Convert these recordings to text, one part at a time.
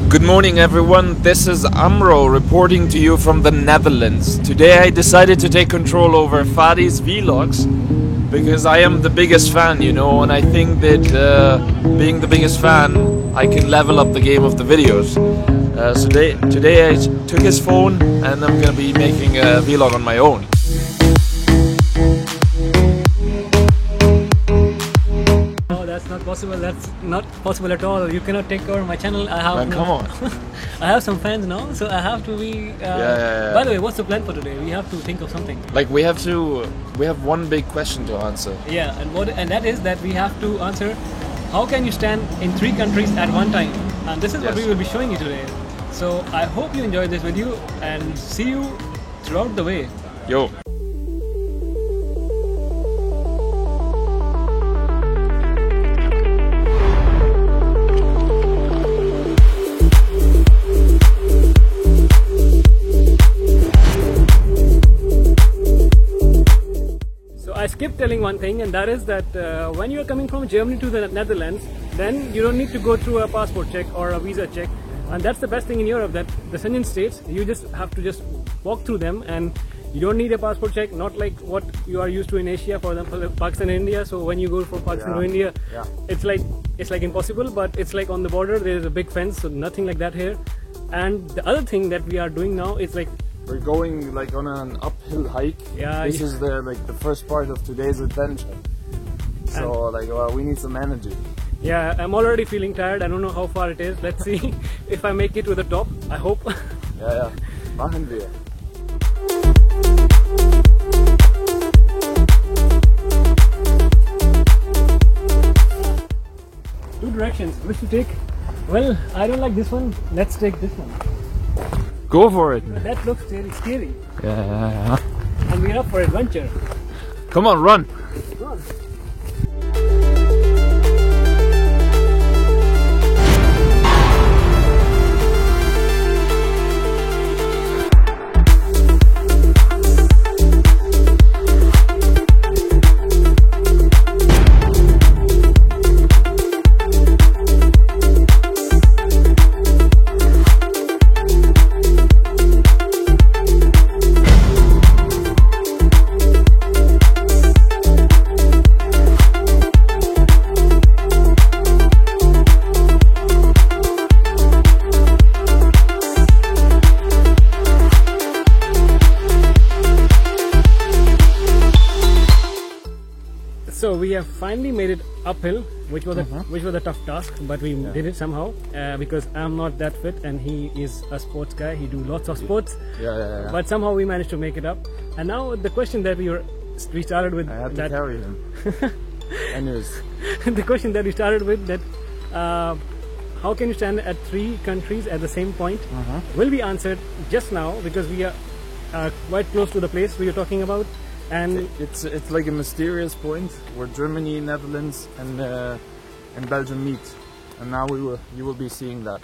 Good morning everyone, this is Amro reporting to you from the Netherlands. Today I decided to take control over Fadi's vlogs because I am the biggest fan, you know, and I think that being the biggest fan I can level up the game of the videos. So today I took his phone and I'm gonna be making a vlog on my own. Not possible. That's not possible at all. You cannot take over my channel. I have. Man, come on. I have some fans now, so I have to be. Yeah. By the way, what's the plan for today? We have to think of something. Like we have one big question to answer. Yeah, and that is that we have to answer. How can you stand in 3 countries at one time? And this is what we will be showing you today. So I hope you enjoyed this video and see you throughout the way. Yo. I skipped telling one thing, and that is that when you are coming from Germany to the Netherlands, then you don't need to go through a passport check or a visa check, and that's the best thing in Europe, that the Schengen states, you just have to just walk through them and you don't need a passport check, not like what you are used to in Asia, for example Pakistan and India. So when you go from Pakistan to India, it's like impossible, but it's like on the border there is a big fence, so nothing like that here. And the other thing that we are doing now is like we're going like on an uphill hike. This is the first part of today's adventure. So we need some energy. Yeah, I'm already feeling tired. I don't know how far it is. Let's see if I make it to the top. I hope. Yeah. Machen wir. 2 directions. Which to take? Well, I don't like this one. Let's take this one. Go for it. That looks very scary. Yeah. And we're up for adventure. Come on, run. Run. So we have finally made it uphill, which was a tough task, but we did it somehow because I'm not that fit and he is a sports guy. He do lots of sports. Yeah. But somehow we managed to make it up. And now the question that we started with. I had to carry him. Anyways. The question that we started with, that how can you stand at 3 countries at the same point, will be answered just now, because we are quite close to the place we are talking about. And it's like a mysterious point where Germany, Netherlands, and Belgium meet, and now you will be seeing that.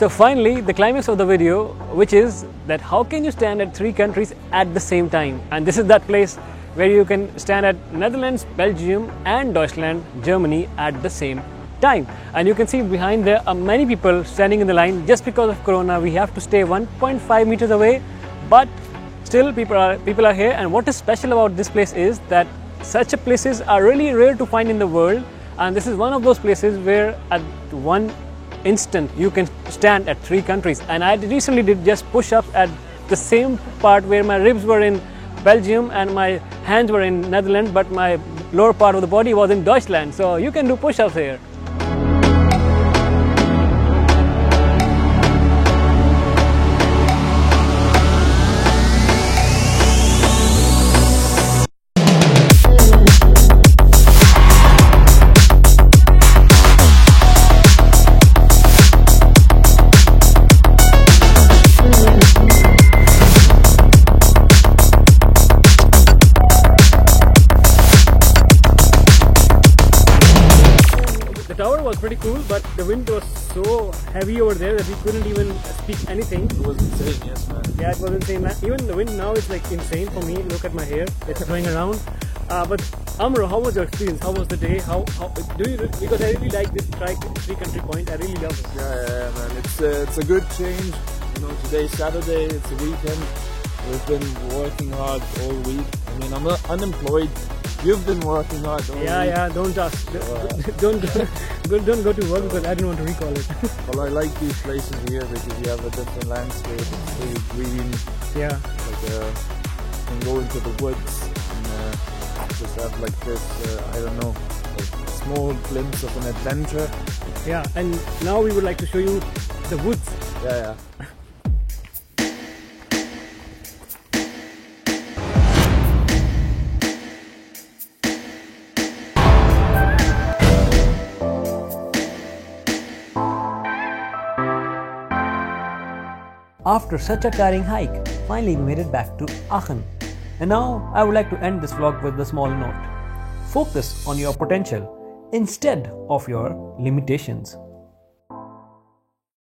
so finally, the climax of the video, which is that how can you stand at 3 countries at the same time? And this is that place where you can stand at Netherlands, Belgium and Deutschland, Germany at the same time. And you can see behind there are many people standing in the line. Just because of Corona, we have to stay 1.5 meters away, but still people are here. And what is special about this place is that such places are really rare to find in the world, and this is one of those places where at one instant you can stand at 3 countries. And I recently did just push-ups at the same part where my ribs were in Belgium and my hands were in Netherlands, but my lower part of the body was in Deutschland. So you can do push-ups here. tower was pretty cool, but the wind was so heavy over there that we couldn't even speak anything. It was insane, yes, man. Yeah, it was insane. Even the wind now is like insane for me. Look at my hair; it's going around. But Amro, how was your experience? How was the day? How do you? Because I really like this three country point. I really love it. Yeah, man. It's a good change. You know, today's Saturday. It's a weekend. We've been working hard all week. I mean, I'm not unemployed. You've been working hard all week. Yeah. Don't ask. Don't go to work because I don't want to recall it. Well, I like these places here because you have a different landscape. It's very green. Yeah. Like you can go into the woods and just have like this. I don't know, like a small glimpse of an adventure. Yeah. And now we would like to show you the woods. Yeah. After such a tiring hike, finally we made it back to Aachen. And now I would like to end this vlog with a small note. Focus on your potential instead of your limitations.